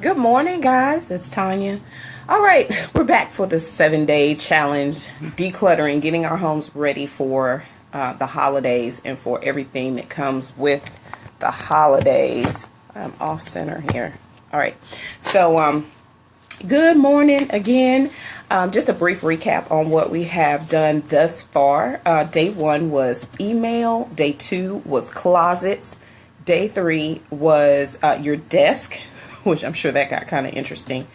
Good morning, guys. It's Tonya. All right, we're back for the 7-day challenge, decluttering, getting our homes ready for the holidays and for everything that comes with the holidays. I'm off center here. All right, so good morning again. Just a brief recap on what we have done thus far. Day 1 was email. Day 2 was closets. Day 3 was your desk, which I'm sure that got kind of interesting.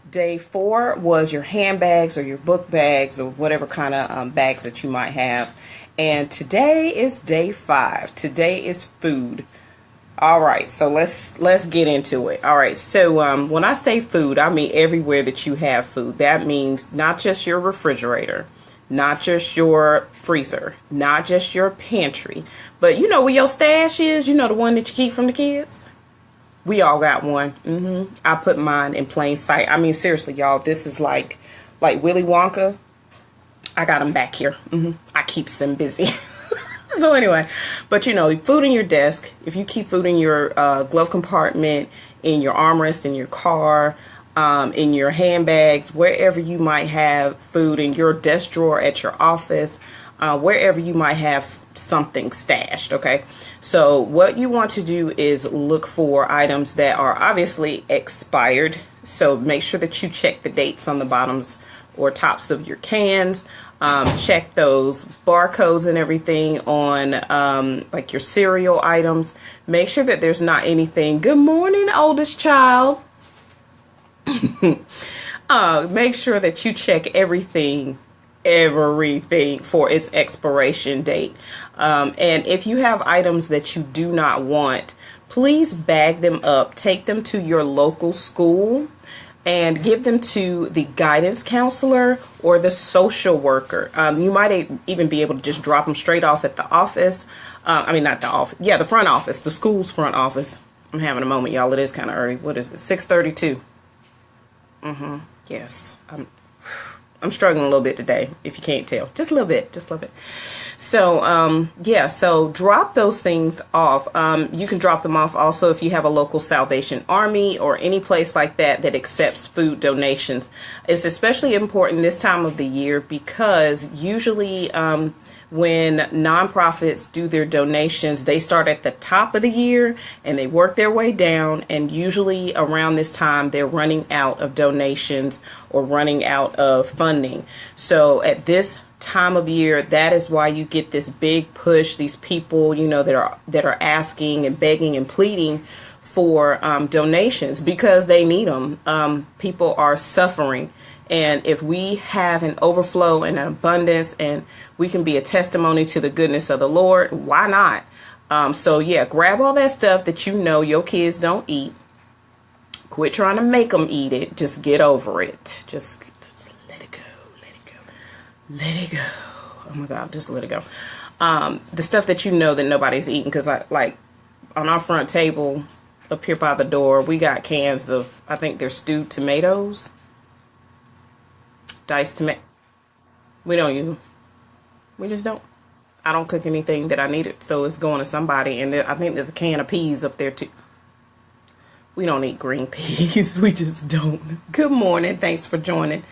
Day 4 was your handbags or your book bags or whatever kind of bags that you might have. And today is day 5. Today is food. All right, so let's get into it. All right, so when I say food, I mean everywhere that you have food. That means not just your refrigerator, not just your freezer, not just your pantry, but you know where your stash is, you know, the one that you keep from the kids. We all got one. I put mine in plain sight. I mean, seriously, y'all, this is like Willy Wonka. I got them back here. I keep them busy. So anyway, but you know, food in your desk, if you keep food in your glove compartment, in your armrest, in your car, in your handbags, wherever you might have food, in your desk drawer at your office, wherever you might have something stashed. Okay, so what you want to do is look for items that are obviously expired. So make sure that you check the dates on the bottoms or tops of your cans. Check those barcodes and everything on like your cereal items. Make sure that there's not anything. Good morning, oldest child. Make sure that you check everything for its expiration date. And if you have items that you do not want, please bag them up, take them to your local school and give them to the guidance counselor or the social worker. You might even be able to just drop them straight off at the office. I mean, not the office. Yeah, the front office, the school's front office. I'm having a moment, y'all. It is kind of early. What is it? 6:32. Yes. I'm struggling a little bit today, if you can't tell. Just a little bit. So, yeah, so drop those things off. You can drop them off also if you have a local Salvation Army or any place like that that accepts food donations. It's especially important this time of the year because usually when nonprofits do their donations, they start at the top of the year and they work their way down. And usually around this time, they're running out of donations or running out of funding. So at this time of year, that is why you get this big push. These people, you know, that are asking and begging and pleading for donations because they need them. People are suffering. And if we have an overflow and an abundance and we can be a testimony to the goodness of the Lord, why not? So yeah, grab all that stuff that you know your kids don't eat. Quit trying to make them eat it. Just get over it. Just let it go. Let it go. Oh my God, just let it go. The stuff that you know that nobody's eating, because like on our front table up here by the door, we got cans of, I think they're stewed tomatoes. Diced tomato. We don't use them. We just don't. I don't cook anything that I needed, so it's going to somebody. And I think there's a can of peas up there too. We don't eat green peas. We just don't. Good morning. Thanks for joining.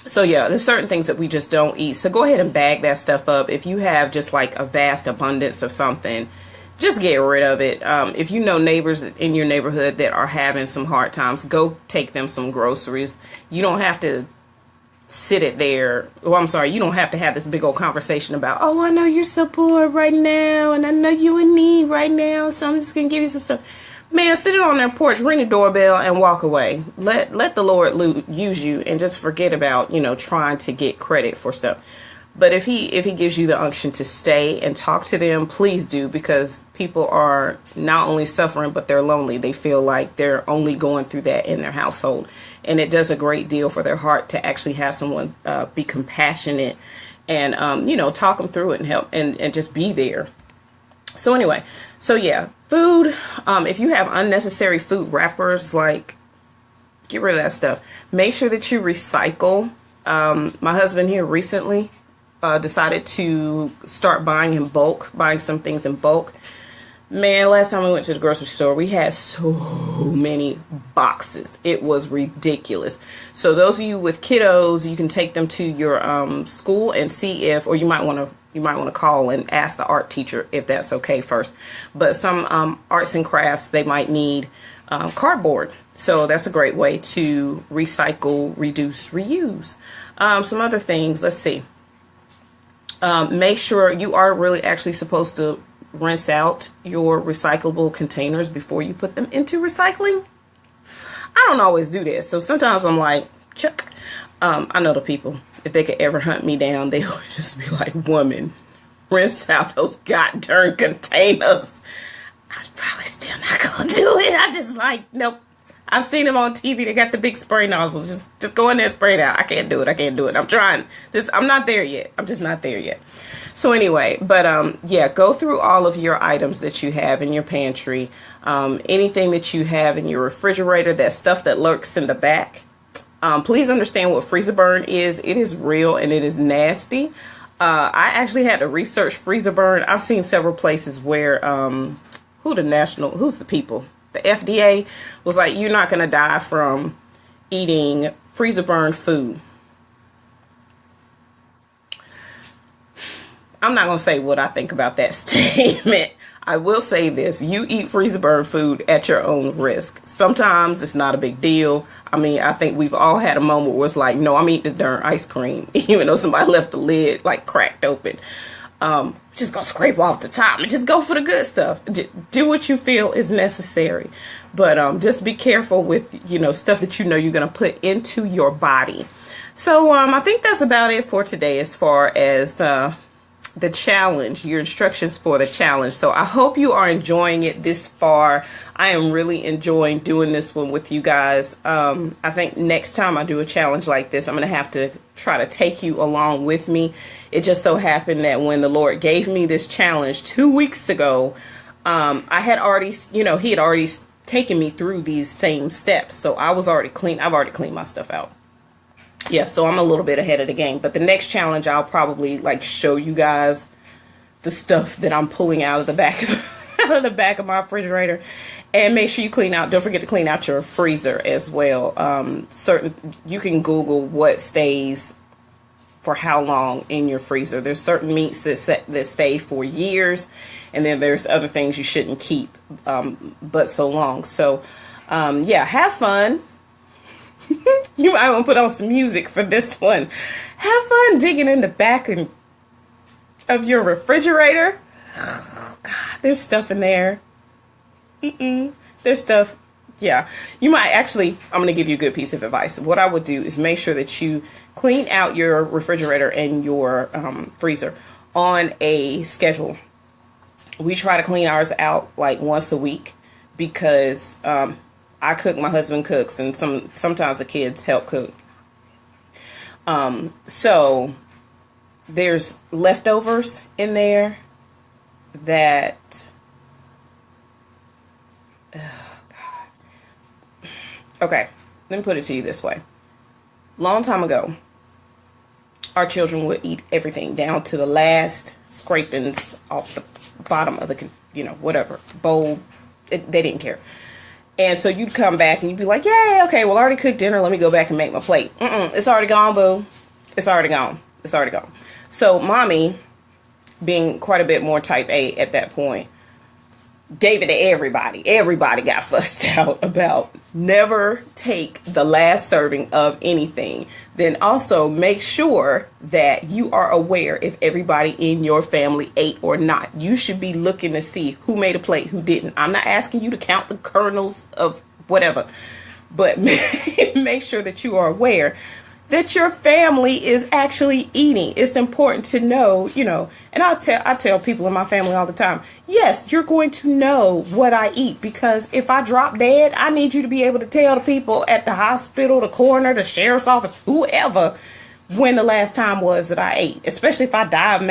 So yeah, there's certain things that we just don't eat. So go ahead and bag that stuff up. If you have just like a vast abundance of something, just get rid of it. If you know neighbors in your neighborhood that are having some hard times, go take them some groceries. You don't have to sit it there. Oh, I'm sorry. You don't have to have this big old conversation about, oh, I know you're so poor right now, and I know you in need right now, so I'm just going to give you some stuff. Man, sit it on their porch, ring the doorbell, and walk away. Let the Lord use you, and just forget about, you know, trying to get credit for stuff. But if he gives you the unction to stay and talk to them, please do, because people are not only suffering, but they're lonely. They feel like they're only going through that in their household. And it does a great deal for their heart to actually have someone be compassionate and, you know, talk them through it and help and just be there. So anyway, so yeah, food. If you have unnecessary food wrappers, like, get rid of that stuff. Make sure that you recycle. My husband here recently decided to start buying some things in bulk. Man, last time we went to the grocery store, we had so many boxes. It was ridiculous. So those of you with kiddos, you can take them to your school and see if, or you might want to call and ask the art teacher if that's okay first. But some arts and crafts, they might need cardboard. So that's a great way to recycle, reduce, reuse. Some other things, let's see. Make sure you are really actually supposed to rinse out your recyclable containers before you put them into recycling. I don't always do this, so sometimes I'm like, chuck. I know the people, if they could ever hunt me down, they would just be like, woman, rinse out those goddamn containers. I'm probably still not gonna do it. I just like, nope. I've seen them on TV. They got the big spray nozzles. Just go in there and spray it out. I can't do it. I can't do it. I'm trying. I'm not there yet. I'm just not there yet. So anyway, but yeah, go through all of your items that you have in your pantry. Anything that you have in your refrigerator, that stuff that lurks in the back. Please understand what freezer burn is. It is real and it is nasty. I actually had to research freezer burn. I've seen several places where who's the people? The FDA was like, you're not going to die from eating freezer burn food. I'm not going to say what I think about that statement. I will say this. You eat freezer burn food at your own risk. Sometimes it's not a big deal. I mean, I think we've all had a moment where it's like, no, I'm eating this darn ice cream, even though somebody left the lid like cracked open. Just go scrape off the top and just go for the good stuff. Do what you feel is necessary. But just be careful with, stuff that you're going to put into your body. So I think that's about it for today as far as the challenge, your instructions for the challenge. So I hope you are enjoying it this far. I am really enjoying doing this one with you guys. I think next time I do a challenge like this, I'm going to have to try to take you along with me. It just so happened that when the Lord gave me this challenge 2 weeks ago, I had already, he had already taken me through these same steps. So I was already clean. I've already cleaned my stuff out. Yeah, so I'm a little bit ahead of the game. But the next challenge, I'll probably show you guys the stuff that I'm pulling out of the back of my refrigerator. And make sure you clean out. Don't forget to clean out your freezer as well. You can Google what stays for how long in your freezer. There's certain meats that stay for years, and then there's other things you shouldn't keep but so long. So yeah, have fun. You might want to put on some music for this one. Have fun digging in the back of your refrigerator. Oh, God, there's stuff in there. There's stuff. Yeah, you might actually, I'm going to give you a good piece of advice. What I would do is make sure that you clean out your refrigerator and your freezer on a schedule. We try to clean ours out once a week because I cook, my husband cooks, and sometimes the kids help cook. So there's leftovers in there that, oh God. Okay, let me put it to you this way. Long time ago, our children would eat everything down to the last scrapings off the bottom of the, whatever, bowl. They didn't care. And so you'd come back and you'd be like, yay, okay, well, I already cooked dinner. Let me go back and make my plate. It's already gone, boo. It's already gone. It's already gone. So mommy, being quite a bit more type A at that point, gave it to everybody. Everybody got fussed out about never take the last serving of anything. Then also make sure that you are aware if everybody in your family ate or not. You should be looking to see who made a plate, who didn't. I'm not asking you to count the kernels of whatever, but make sure that you are aware that your family is actually eating. It's important to know, and I tell people in my family all the time, yes, you're going to know what I eat, because if I drop dead, I need you to be able to tell the people at the hospital, the coroner, the sheriff's office, whoever, when the last time was that I ate, especially if I die of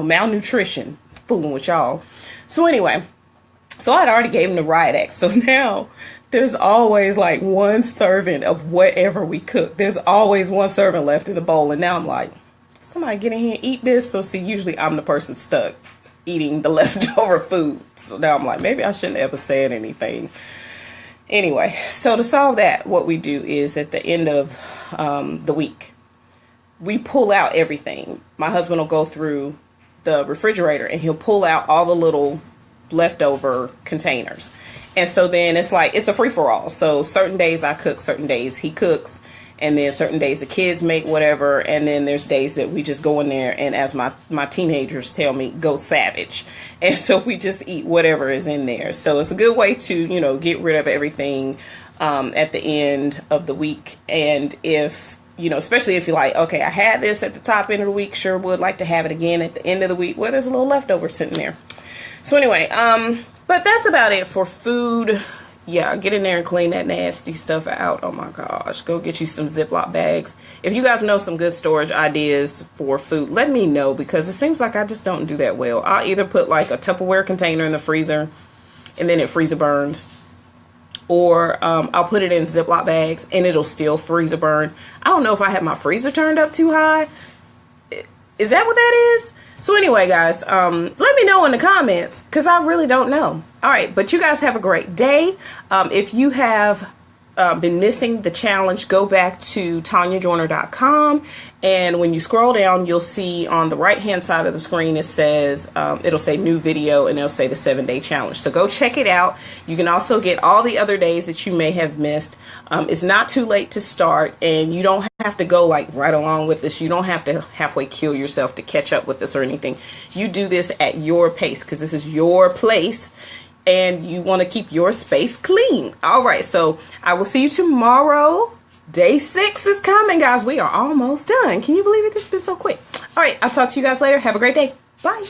malnutrition, fooling with y'all. So anyway, so I'd already gave him the riot act. So now there's always one serving of whatever we cook. There's always one serving left in the bowl. And now I'm like, somebody get in here and eat this. So see, usually I'm the person stuck. eating the leftover food. So now I'm like, maybe I shouldn't ever said anything. Anyway, so to solve that, what we do is at the end of the week, we pull out everything. My husband will go through the refrigerator and he'll pull out all the little leftover containers. And so then it's like, it's a free-for-all. So certain days I cook, certain days he cooks, and then certain days the kids make whatever, and then there's days that we just go in there and, as my teenagers tell me, go savage. And so we just eat whatever is in there. So it's a good way to, you know, get rid of everything at the end of the week. And if, you know, especially if you're like, okay, I had this at the top end of the week, sure would like to have it again at the end of the week, well, there's a little leftover sitting there. So anyway, but that's about it for food. Yeah, get in there and clean that nasty stuff out. Oh my gosh, go get you some Ziploc bags. If you guys know some good storage ideas for food, let me know, because it seems like I just don't do that well. I'll either put like a Tupperware container in the freezer and then it freezer burns, or I'll put it in Ziploc bags and it'll still freezer burn. I don't know if I have my freezer turned up too high. Is that what that is? So anyway, guys, let me know in the comments, because I really don't know. All right, but you guys have a great day. If you have been missing the challenge, go back to TonyaJoyner.com, and when you scroll down, you'll see on the right-hand side of the screen, it says, it'll say new video, and it'll say the 7-day challenge. So go check it out. You can also get all the other days that you may have missed. It's not too late to start, and you don't have to go like right along with this. You don't have to halfway kill yourself to catch up with this or anything. You do this at your pace, because this is your place, and you want to keep your space clean. All right, so I will see you tomorrow. Day 6 is coming, guys. We are almost done. Can you believe it? This has been so quick. All right, I'll talk to you guys later. Have a great day. Bye.